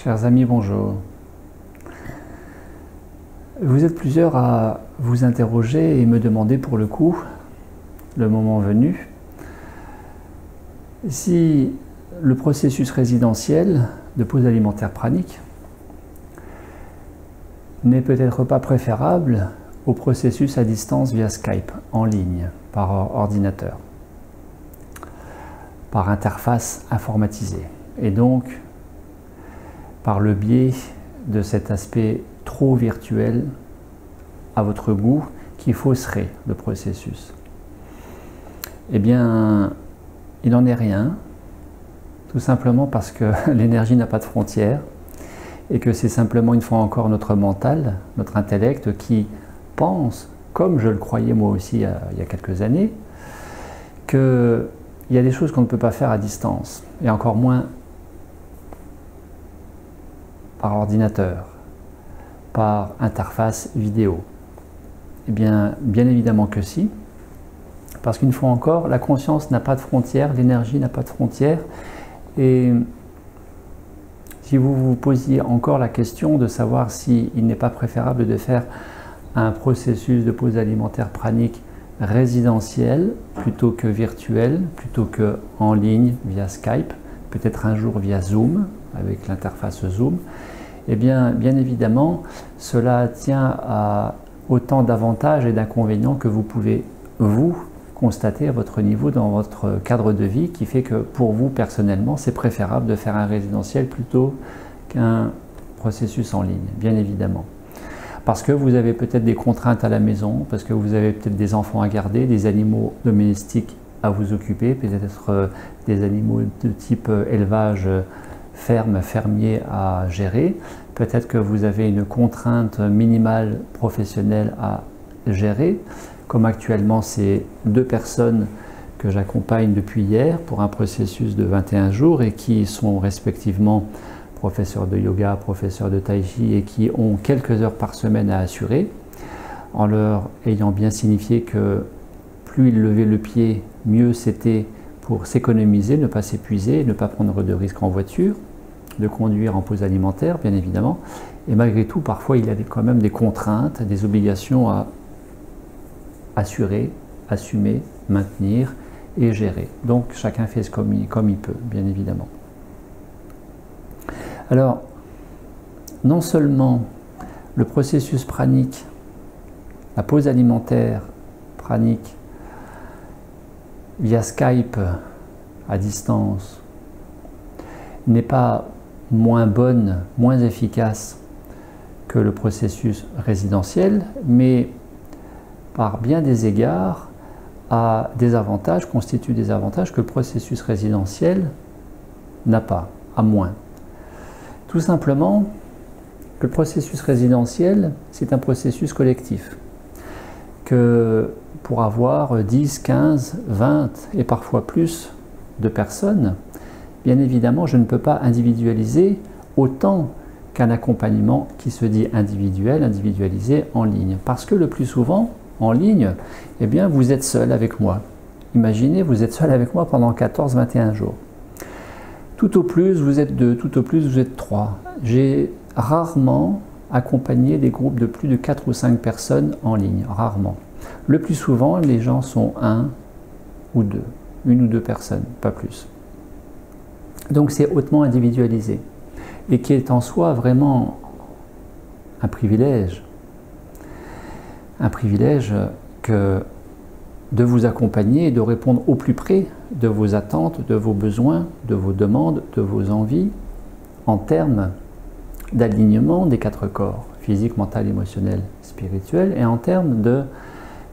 Chers amis, bonjour. Vous êtes plusieurs à vous interroger et me demander pour le coup, le moment venu, si le processus résidentiel de pause alimentaire pranique n'est peut-être pas préférable au processus à distance via Skype, en ligne, par ordinateur, par interface informatisée, et donc par le biais de cet aspect trop virtuel à votre goût qui fausserait le processus. Eh bien, il n'en est rien, tout simplement parce que l'énergie n'a pas de frontières et que c'est simplement une fois encore notre mental, notre intellect qui pense, comme je le croyais moi aussi il y a quelques années, qu'il y a des choses qu'on ne peut pas faire à distance, et encore moins par ordinateur, par interface vidéo. Eh bien évidemment que si, parce qu'une fois encore, la conscience n'a pas de frontières, l'énergie n'a pas de frontières, et si vous vous posiez encore la question de savoir s'il n'est pas préférable de faire un processus de pause alimentaire pranique résidentiel plutôt que virtuel, plutôt que en ligne via Skype, peut-être un jour via Zoom, avec l'interface Zoom, eh bien évidemment, cela tient à autant d'avantages et d'inconvénients que vous pouvez, vous, constater à votre niveau dans votre cadre de vie, qui fait que pour vous, personnellement, c'est préférable de faire un résidentiel plutôt qu'un processus en ligne, bien évidemment. Parce que vous avez peut-être des contraintes à la maison, parce que vous avez peut-être des enfants à garder, des animaux domestiques à vous occuper, peut-être des animaux de type élevage, ferme, fermier à gérer. Peut-être que vous avez une contrainte minimale professionnelle à gérer, comme actuellement c'est 2 personnes que j'accompagne depuis hier pour un processus de 21 jours et qui sont respectivement professeurs de yoga, professeurs de tai chi et qui ont quelques heures par semaine à assurer, en leur ayant bien signifié que plus ils levaient le pied, mieux c'était pour s'économiser, ne pas s'épuiser, ne pas prendre de risques en voiture, de conduire en pause alimentaire, bien évidemment. Et malgré tout, parfois, il y a quand même des contraintes, des obligations à assurer, assumer, maintenir et gérer. Donc, chacun fait comme il peut, bien évidemment. Alors, non seulement le processus pranique, la pause alimentaire pranique, via Skype, à distance, n'est pas moins bonne, moins efficace que le processus résidentiel, mais par bien des égards a des avantages, constitue des avantages que le processus résidentiel n'a pas, à moins. Tout simplement que le processus résidentiel, c'est un processus collectif, que pour avoir 10, 15, 20 et parfois plus de personnes, bien évidemment, je ne peux pas individualiser autant qu'un accompagnement qui se dit individuel, individualisé en ligne. Parce que le plus souvent, en ligne, eh bien, vous êtes seul avec moi. Imaginez, vous êtes seul avec moi pendant 14-21 jours. Tout au plus, vous êtes 2, tout au plus, vous êtes 3. J'ai rarement accompagné des groupes de plus de 4 ou 5 personnes en ligne, rarement. Le plus souvent, les gens sont 1 ou 2, 1 ou 2 personnes, pas plus. Donc c'est hautement individualisé et qui est en soi vraiment un privilège que de vous accompagner et de répondre au plus près de vos attentes, de vos besoins, de vos demandes, de vos envies en termes d'alignement des 4 corps, physique, mental, émotionnel, spirituel, et en termes de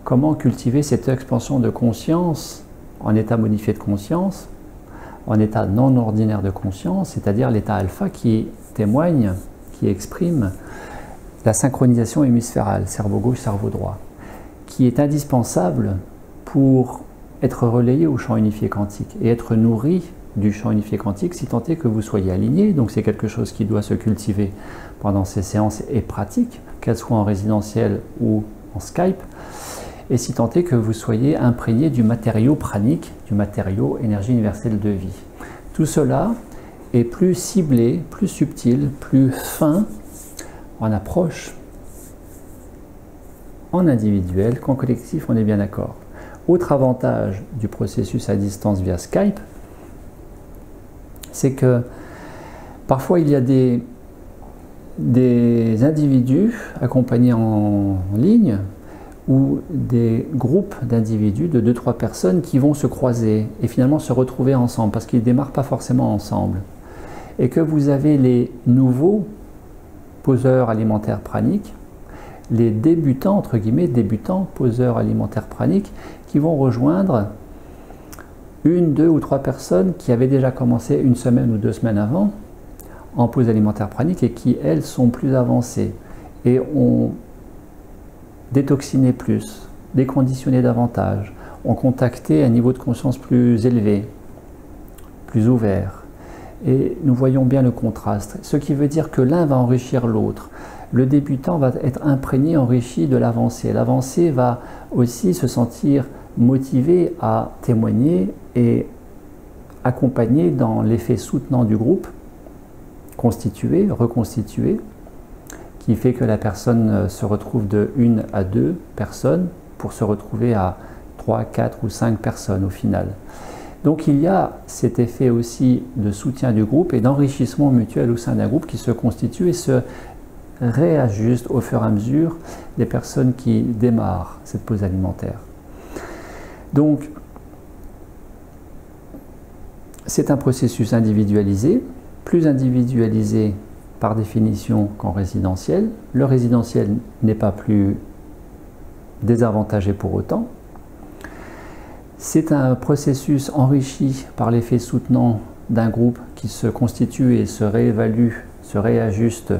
comment cultiver cette expansion de conscience en état modifié de conscience, en état non ordinaire de conscience, c'est-à-dire l'état alpha qui témoigne, qui exprime la synchronisation hémisphérale, cerveau gauche, cerveau droit, qui est indispensable pour être relayé au champ unifié quantique et être nourri du champ unifié quantique si tant est que vous soyez aligné. Donc c'est quelque chose qui doit se cultiver pendant ces séances et pratiques, qu'elles soient en résidentiel ou en Skype, et si tant est que vous soyez imprégné du matériau pranique, du matériau énergie universelle de vie. Tout cela est plus ciblé, plus subtil, plus fin en approche, en individuel qu'en collectif, on est bien d'accord. Autre avantage du processus à distance via Skype, c'est que parfois il y a des individus accompagnés en ligne ou des groupes d'individus de 2-3 personnes qui vont se croiser et finalement se retrouver ensemble parce qu'ils ne démarrent pas forcément ensemble. Et que vous avez les nouveaux poseurs alimentaires praniques, les débutants, entre guillemets, débutants poseurs alimentaires praniques qui vont rejoindre 1, 2 ou 3 personnes qui avaient déjà commencé 1 semaine ou 2 semaines avant en pause alimentaire pranique et qui, elles, sont plus avancées et ont détoxiné plus, déconditionné davantage, ont contacté un niveau de conscience plus élevé, plus ouvert. Et nous voyons bien le contraste, ce qui veut dire que l'un va enrichir l'autre. Le débutant va être imprégné, enrichi de l'avancé. L'avancé va aussi se sentir motivé à témoigner et accompagner dans l'effet soutenant du groupe, constitué, reconstitué, qui fait que la personne se retrouve de 1 à 2 personnes pour se retrouver à 3, 4 ou 5 personnes au final. Donc il y a cet effet aussi de soutien du groupe et d'enrichissement mutuel au sein d'un groupe qui se constitue et se réajuste au fur et à mesure des personnes qui démarrent cette pause alimentaire. Donc c'est un processus individualisé, plus individualisé par définition qu'en résidentiel. Le résidentiel n'est pas plus désavantagé pour autant. C'est un processus enrichi par l'effet soutenant d'un groupe qui se constitue et se réévalue, se réajuste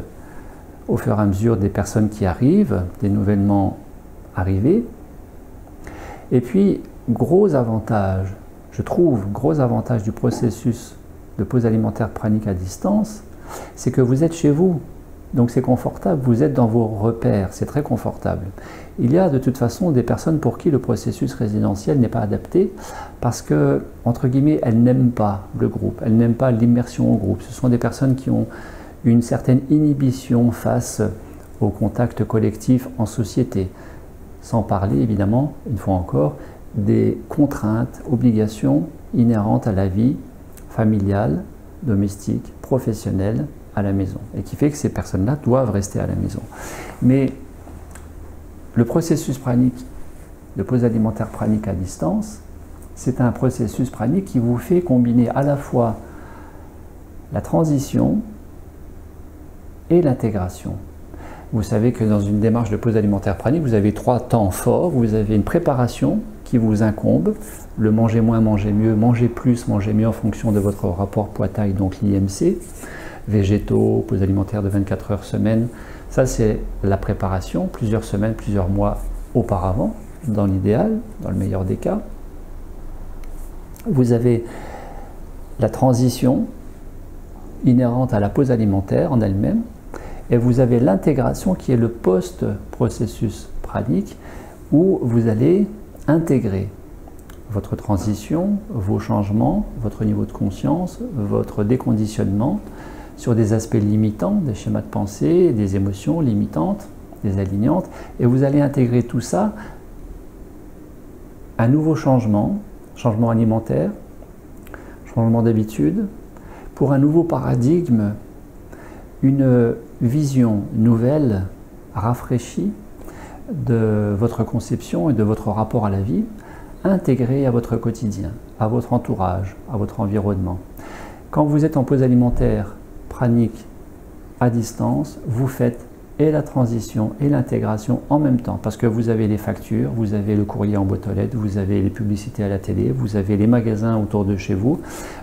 au fur et à mesure des personnes qui arrivent, des nouvellement arrivés. Et puis, gros avantage, je trouve, gros avantage du processus de pause alimentaire pranique à distance, c'est que vous êtes chez vous, donc c'est confortable, vous êtes dans vos repères, c'est très confortable. Il y a de toute façon des personnes pour qui le processus résidentiel n'est pas adapté parce que, entre guillemets, elles n'aiment pas le groupe, elles n'aiment pas l'immersion au groupe. Ce sont des personnes qui ont une certaine inhibition face au contact collectif en société, sans parler évidemment, une fois encore, des contraintes, obligations inhérentes à la vie familiale, domestique, professionnelle, à la maison, et qui fait que ces personnes-là doivent rester à la maison. Mais le processus pranique, de pause alimentaire pranique à distance, c'est un processus pranique qui vous fait combiner à la fois la transition et l'intégration. Vous savez que dans une démarche de pause alimentaire pranique, vous avez 3 temps forts. Vous avez une préparation qui vous incombe, le manger moins, manger mieux, manger plus, manger mieux en fonction de votre rapport poids-taille, donc l'IMC, végétaux, pause alimentaire de 24 heures semaine. Ça, c'est la préparation, plusieurs semaines, plusieurs mois auparavant, dans l'idéal, dans le meilleur des cas. Vous avez la transition inhérente à la pause alimentaire en elle-même, et vous avez l'intégration qui est le post-processus pranique, où vous allez intégrer votre transition, vos changements, votre niveau de conscience, votre déconditionnement, sur des aspects limitants, des schémas de pensée, des émotions limitantes, des alignantes, et vous allez intégrer tout ça, un nouveau changement, changement alimentaire, changement d'habitude, pour un nouveau paradigme, une vision nouvelle, rafraîchie de votre conception et de votre rapport à la vie, intégrée à votre quotidien, à votre entourage, à votre environnement. Quand vous êtes en pause alimentaire pranique à distance, vous faites et la transition et l'intégration en même temps, parce que vous avez les factures, vous avez le courrier en boîte aux lettres, vous avez les publicités à la télé, vous avez les magasins autour de chez vous,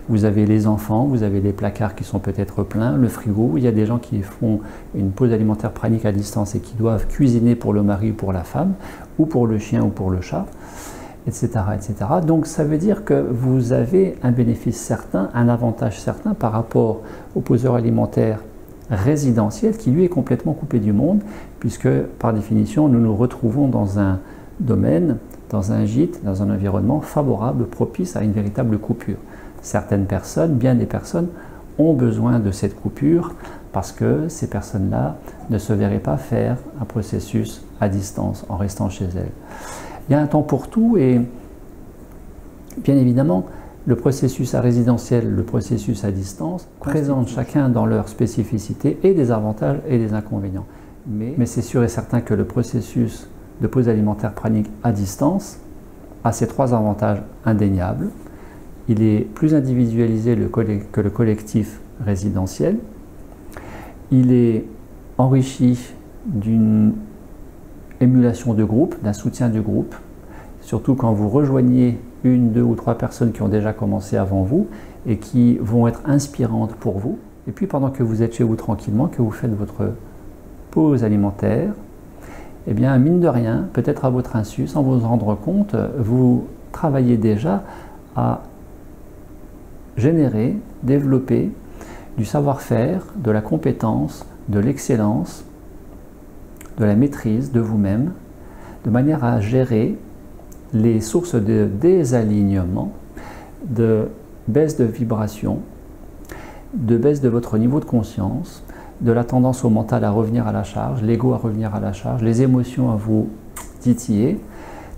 vous avez les enfants, vous avez les placards qui sont peut-être pleins, le frigo, il y a des gens qui font une pause alimentaire pranique à distance et qui doivent cuisiner pour le mari ou pour la femme, ou pour le chien ou pour le chat, etc., etc. Donc ça veut dire que vous avez un bénéfice certain, un avantage certain par rapport aux poseurs alimentaires résidentiels qui lui est complètement coupé du monde, puisque par définition nous nous retrouvons dans un domaine, dans un gîte, dans un environnement favorable, propice à une véritable coupure. Certaines personnes, bien des personnes, ont besoin de cette coupure parce que ces personnes-là ne se verraient pas faire un processus à distance en restant chez elles. Il y a un temps pour tout et bien évidemment, le processus à résidentiel, le processus à distance présentent chacun dans leur spécificité et des avantages et des inconvénients. Mais c'est sûr et certain que le processus de pause alimentaire pranique à distance a ces trois avantages indéniables. Il est plus individualisé que le collectif résidentiel. Il est enrichi d'une émulation de groupe, d'un soutien du groupe, surtout quand vous rejoignez une, deux ou trois personnes qui ont déjà commencé avant vous et qui vont être inspirantes pour vous. Et puis pendant que vous êtes chez vous tranquillement, que vous faites votre pause alimentaire, eh bien mine de rien, peut-être à votre insu, sans vous en rendre compte, vous travaillez déjà à générer, développer du savoir-faire, de la compétence, de l'excellence, de la maîtrise de vous-même, de manière à gérer les sources de désalignement, de baisse de vibration, de baisse de votre niveau de conscience, de la tendance au mental à revenir à la charge, l'ego à revenir à la charge, les émotions à vous titiller,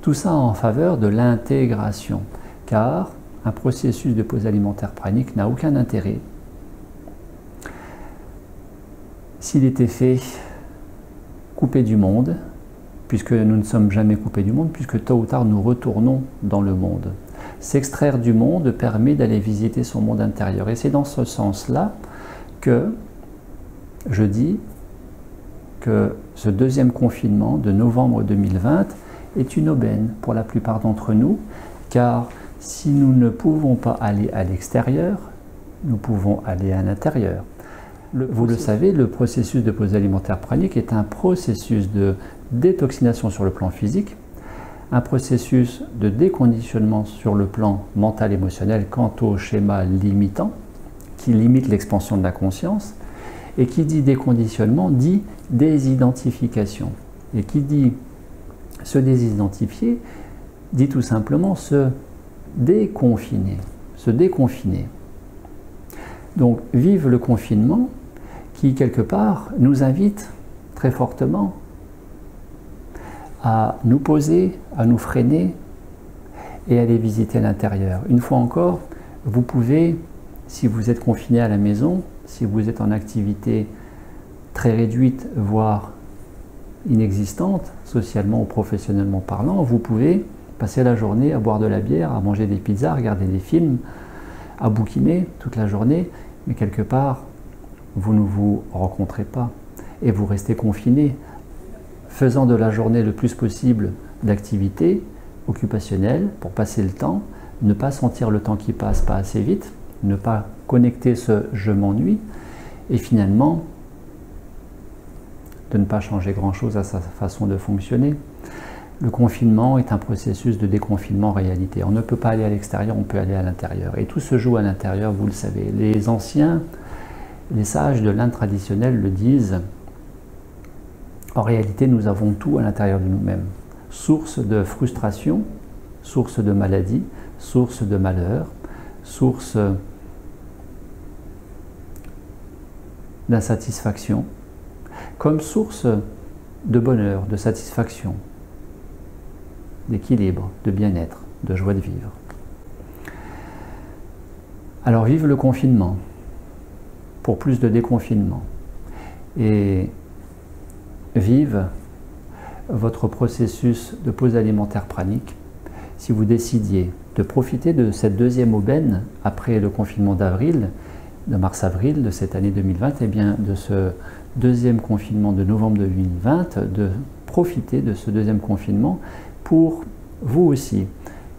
tout ça en faveur de l'intégration, car un processus de pause alimentaire pranique n'a aucun intérêt s'il était fait coupé du monde, puisque nous ne sommes jamais coupés du monde, puisque tôt ou tard nous retournons dans le monde. S'extraire du monde permet d'aller visiter son monde intérieur. Et c'est dans ce sens-là que je dis que ce deuxième confinement de novembre 2020 est une aubaine pour la plupart d'entre nous, car si nous ne pouvons pas aller à l'extérieur, nous pouvons aller à l'intérieur. Vous le savez, le processus de pause alimentaire pranique est un processus de détoxination sur le plan physique, un processus de déconditionnement sur le plan mental émotionnel quant au schéma limitant, qui limite l'expansion de la conscience, et qui dit déconditionnement dit désidentification. Et qui dit se désidentifier, dit tout simplement se déconfiner, se déconfiner. Donc vive le confinement qui quelque part nous invite très fortement à nous poser, à nous freiner et à aller visiter l'intérieur. Une fois encore, vous pouvez, si vous êtes confiné à la maison, si vous êtes en activité très réduite, voire inexistante, socialement ou professionnellement parlant, vous pouvez passer la journée à boire de la bière, à manger des pizzas, à regarder des films, à bouquiner toute la journée, mais quelque part, vous ne vous rencontrez pas et vous restez confiné, faisant de la journée le plus possible d'activités occupationnelles pour passer le temps, ne pas sentir le temps qui passe pas assez vite, ne pas connecter ce « je m'ennuie » et finalement de ne pas changer grand-chose à sa façon de fonctionner. Le confinement est un processus de déconfinement en réalité. On ne peut pas aller à l'extérieur, on peut aller à l'intérieur. Et tout se joue à l'intérieur, vous le savez. Les anciens, les sages de l'Inde traditionnelle le disent. En réalité, nous avons tout à l'intérieur de nous-mêmes. Source de frustration, source de maladie, source de malheur, source d'insatisfaction, comme source de bonheur, de satisfaction, d'équilibre, de bien-être, de joie de vivre. Alors vive le confinement, pour plus de déconfinement, et vive votre processus de pause alimentaire pranique. Si vous décidiez de profiter de cette deuxième aubaine après le confinement d'avril, de mars-avril de cette année 2020, et bien de ce deuxième confinement de novembre 2020, de profiter de ce deuxième confinement pour vous aussi,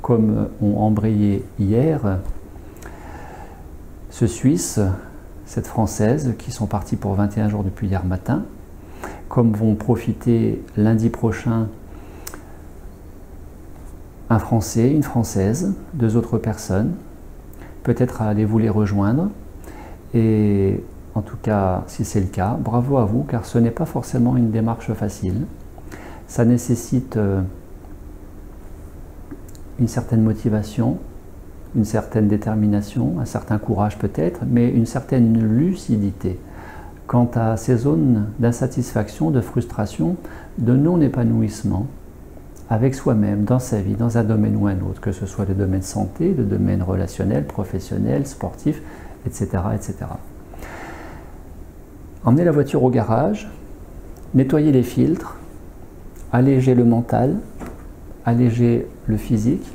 comme ont embrayé hier ce Suisse, cette Française, qui sont partis pour 21 jours depuis hier matin, comme vont profiter lundi prochain un Français, une Française, deux autres personnes. Peut-être allez-vous les rejoindre. Et en tout cas, si c'est le cas, bravo à vous, car ce n'est pas forcément une démarche facile. Ça nécessite une certaine motivation, une certaine détermination, un certain courage peut-être, mais une certaine lucidité quant à ces zones d'insatisfaction, de frustration, de non-épanouissement avec soi-même, dans sa vie, dans un domaine ou un autre, que ce soit le domaine santé, le domaine relationnel, professionnel, sportif, etc. etc. Emmenez la voiture au garage, nettoyer les filtres, alléger le mental, alléger le physique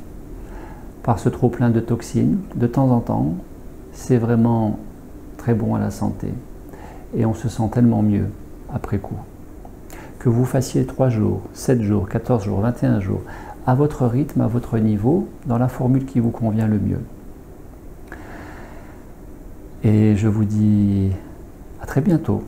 par ce trop-plein de toxines. De temps en temps, c'est vraiment très bon à la santé. Et on se sent tellement mieux après coup. Que vous fassiez 3 jours, 7 jours, 14 jours, 21 jours, à votre rythme, à votre niveau, dans la formule qui vous convient le mieux. Et je vous dis à très bientôt.